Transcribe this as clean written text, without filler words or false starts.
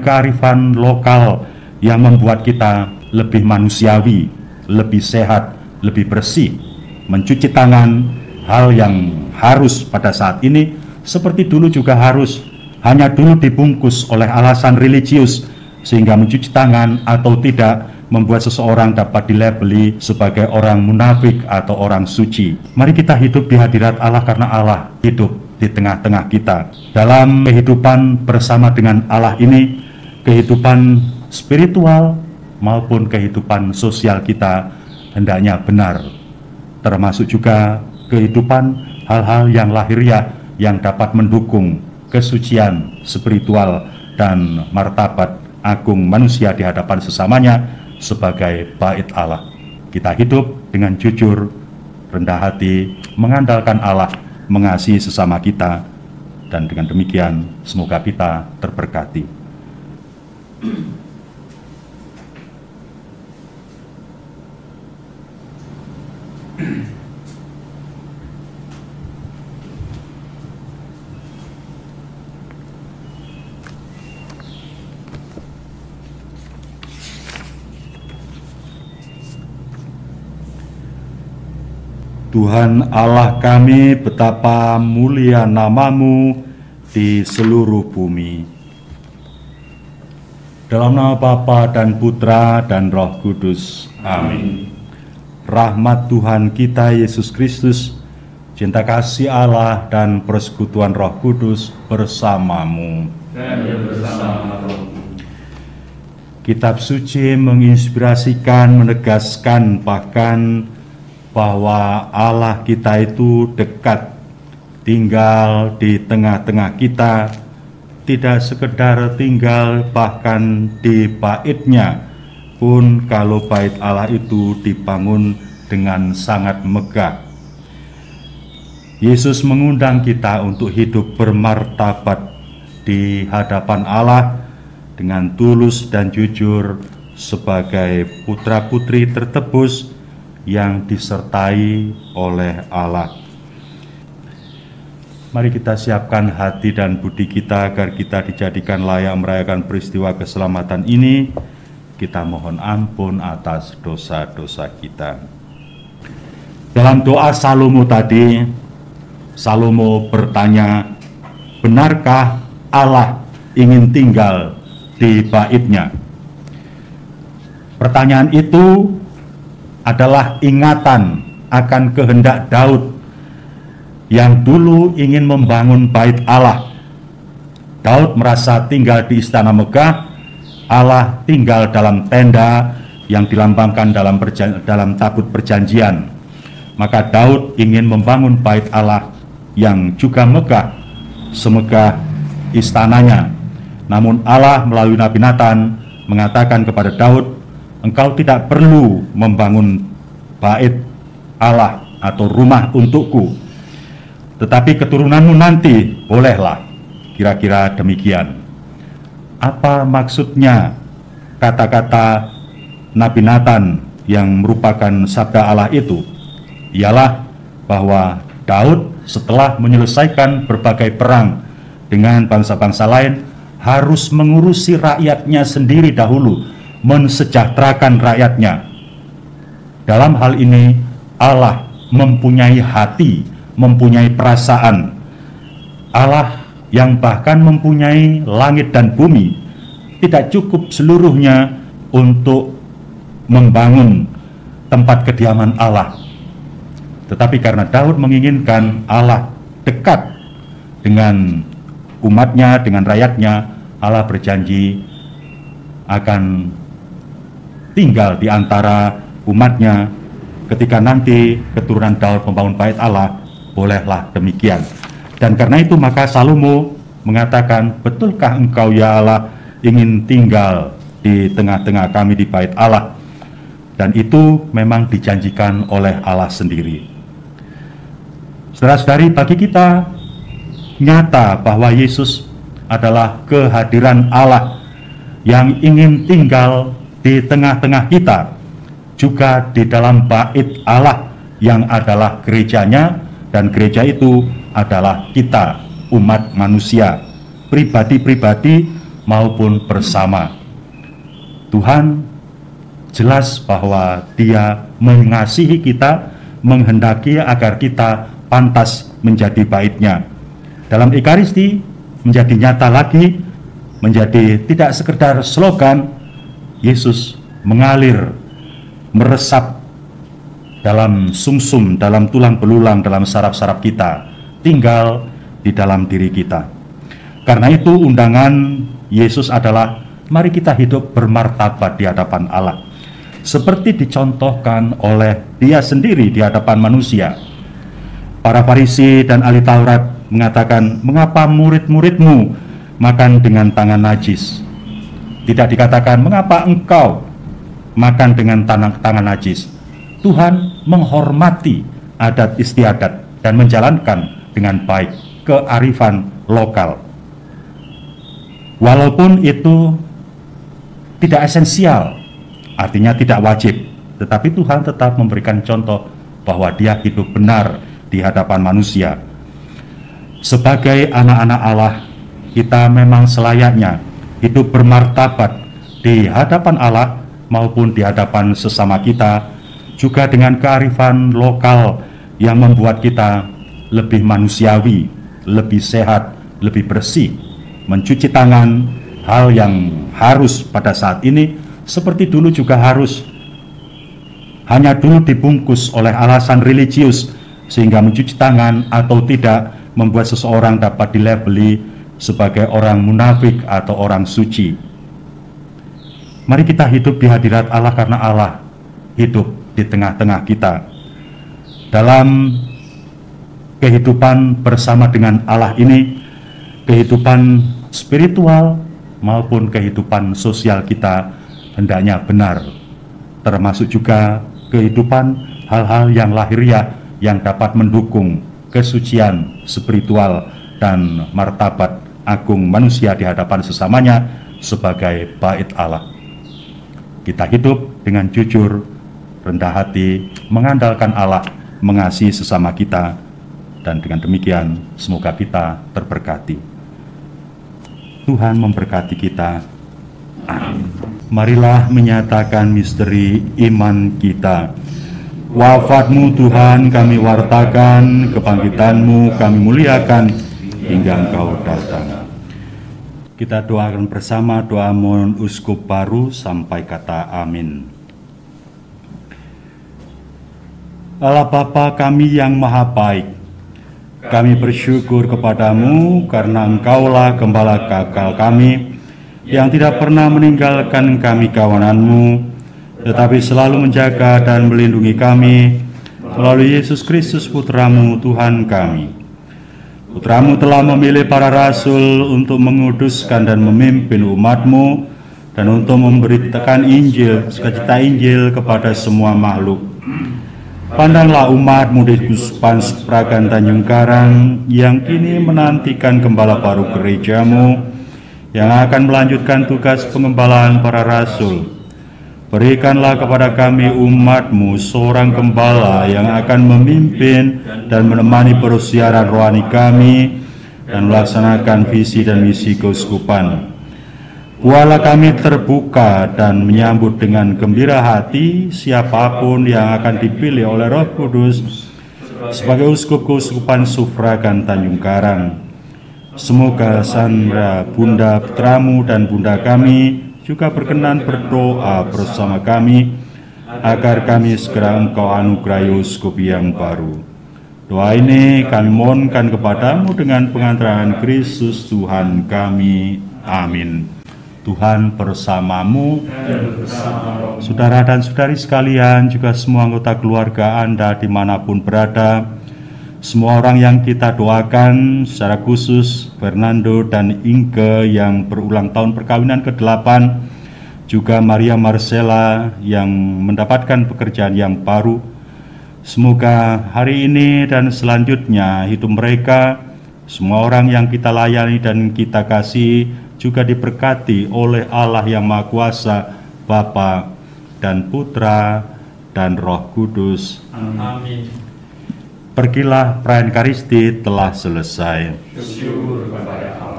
kearifan lokal yang membuat kita lebih manusiawi, lebih sehat, lebih bersih. Mencuci tangan, hal yang harus pada saat ini, seperti dulu juga harus, hanya dulu dibungkus oleh alasan religius, sehingga mencuci tangan atau tidak membuat seseorang dapat dilabeli sebagai orang munafik atau orang suci. Mari kita hidup di hadirat Allah karena Allah hidup di tengah-tengah kita. Dalam kehidupan bersama dengan Allah ini, kehidupan spiritual maupun kehidupan sosial kita hendaknya benar, termasuk juga kehidupan hal-hal yang lahiriah yang dapat mendukung kesucian spiritual dan martabat agung manusia di hadapan sesamanya sebagai bait Allah. Kita hidup dengan jujur, rendah hati, mengandalkan Allah, mengasihi sesama kita, dan dengan demikian semoga kita terberkati. Tuhan Allah kami, betapa mulia nama-Mu di seluruh bumi. Dalam nama Bapa dan Putra dan Roh Kudus. Amin. Rahmat Tuhan kita Yesus Kristus, cinta kasih Allah dan persekutuan Roh Kudus bersama-Mu. Dan bersama Roh. Kitab suci menginspirasikan, menegaskan bahkan bahwa Allah kita itu dekat, tinggal di tengah-tengah kita, tidak sekedar tinggal bahkan di baitnya pun kalau bait Allah itu dibangun dengan sangat megah. Yesus mengundang kita untuk hidup bermartabat di hadapan Allah dengan tulus dan jujur sebagai putra-putri tertebus yang disertai oleh Allah. Mari kita siapkan hati dan budi kita agar kita dijadikan layak merayakan peristiwa keselamatan ini. Kita mohon ampun atas dosa-dosa kita. Dalam doa Salomo tadi, Salomo bertanya, benarkah Allah ingin tinggal di baitnya? Pertanyaan itu adalah ingatan akan kehendak Daud yang dulu ingin membangun bait Allah. Daud merasa tinggal di istana megah, Allah tinggal dalam tenda yang dilambangkan dalam tabut perjanjian. Maka Daud ingin membangun bait Allah yang juga megah, semegah istananya. Namun Allah melalui Nabi Nathan mengatakan kepada Daud, engkau tidak perlu membangun bait Allah atau rumah untukku, tetapi keturunanmu nanti bolehlah. Kira-kira demikian. Apa maksudnya kata-kata Nabi Nathan yang merupakan sabda Allah itu? Ialah bahwa Daud setelah menyelesaikan berbagai perang dengan bangsa-bangsa lain harus mengurusi rakyatnya sendiri dahulu, mensejahterakan rakyatnya. Dalam hal ini Allah mempunyai hati, mempunyai perasaan. Allah yang bahkan mempunyai langit dan bumi tidak cukup seluruhnya untuk membangun tempat kediaman Allah. Tetapi karena Daud menginginkan Allah dekat dengan umatnya, dengan rakyatnya, Allah berjanji akan tinggal di antara umatnya ketika nanti keturunan Daud membangun bait Allah, bolehlah demikian. Dan karena itu maka Salomo mengatakan, betulkah engkau ya Allah ingin tinggal di tengah-tengah kami di bait Allah? Dan itu memang dijanjikan oleh Allah sendiri. Saudara-saudari, bagi kita nyata bahwa Yesus adalah kehadiran Allah yang ingin tinggal di tengah-tengah kita, juga di dalam bait Allah yang adalah gerejanya, dan gereja itu adalah kita, umat manusia, pribadi-pribadi maupun bersama. Tuhan jelas bahwa Dia mengasihi kita, menghendaki agar kita pantas menjadi bait-Nya. Dalam Ekaristi menjadi nyata lagi, menjadi tidak sekedar slogan. Yesus mengalir, meresap dalam sumsum, dalam tulang belulang, dalam saraf-saraf kita, tinggal di dalam diri kita. Karena itu undangan Yesus adalah mari kita hidup bermartabat di hadapan Allah, seperti dicontohkan oleh Dia sendiri di hadapan manusia. Para Farisi dan ahli Taurat mengatakan, mengapa murid-muridmu makan dengan tangan najis? Tidak dikatakan, mengapa engkau makan dengan tangan najis? Tuhan menghormati adat istiadat dan menjalankan dengan baik kearifan lokal. Walaupun itu tidak esensial, artinya tidak wajib, tetapi Tuhan tetap memberikan contoh bahwa Dia hidup benar di hadapan manusia. Sebagai anak-anak Allah, kita memang selayaknya hidup bermartabat di hadapan Allah maupun di hadapan sesama kita, juga dengan kearifan lokal yang membuat kita lebih manusiawi, lebih sehat, lebih bersih. Mencuci tangan, hal yang harus pada saat ini, seperti dulu juga harus. Hanya dulu dibungkus oleh alasan religius, sehingga mencuci tangan atau tidak membuat seseorang dapat dilabeli sebagai orang munafik atau orang suci. Mari kita hidup di hadirat Allah karena Allah hidup di tengah-tengah kita. Dalam kehidupan bersama dengan Allah ini, kehidupan spiritual maupun kehidupan sosial kita hendaknya benar, termasuk juga kehidupan hal-hal yang lahiriah yang dapat mendukung kesucian spiritual dan martabat agung manusia di hadapan sesamanya sebagai bait Allah. Kita hidup dengan jujur, rendah hati, mengandalkan Allah, mengasihi sesama kita, dan dengan demikian semoga kita terberkati. Tuhan memberkati kita. Amin. Marilah menyatakan misteri iman kita. Wafat-Mu Tuhan kami wartakan, kebangkitan-Mu kami muliakan hingga Engkau datang. Kita doakan bersama doa mohon uskup baru sampai kata amin. Allah Bapa kami yang maha baik, kami bersyukur kepadamu karena Engkaulah gembala kekal kami, yang tidak pernah meninggalkan kami kawananmu, tetapi selalu menjaga dan melindungi kami, melalui Yesus Kristus Putramu Tuhan kami. Putramu telah memilih para rasul untuk menguduskan dan memimpin umatmu, dan untuk memberitakan Injil, sukacita Injil kepada semua makhluk. Pandanglah umat-Mu di Kuspan Supragan Tanjung Karang yang kini menantikan gembala baru gereja-Mu yang akan melanjutkan tugas pengembalaan para rasul. Berikanlah kepada kami umat-Mu seorang gembala yang akan memimpin dan menemani persiaran rohani kami dan melaksanakan visi dan misi keuskupan. Buatlah kami terbuka dan menyambut dengan gembira hati siapapun yang akan dipilih oleh Roh Kudus sebagai uskup keuskupan Supragan Tanjung Karang. Semoga Sandra, Bunda Putramu dan Bunda kami juga berkenan berdoa bersama kami agar kami segera Engkau anugerahi uskup yang baru. Doa ini kami mohonkan kepadamu dengan pengantaran Kristus Tuhan kami. Amin. Tuhan bersamamu, saudara dan saudari sekalian, juga semua anggota keluarga Anda dimanapun berada. Semua orang yang kita doakan secara khusus, Fernando dan Inge yang berulang tahun perkawinan ke-8, juga Maria Marcella yang mendapatkan pekerjaan yang baru. Semoga hari ini dan selanjutnya hidup mereka, semua orang yang kita layani dan kita kasih, juga diberkati oleh Allah yang Maha Kuasa, Bapa dan Putra dan Roh Kudus. Amin. Pergilah, perayaan Ekaristi telah selesai. Bersyukur kepada Allah.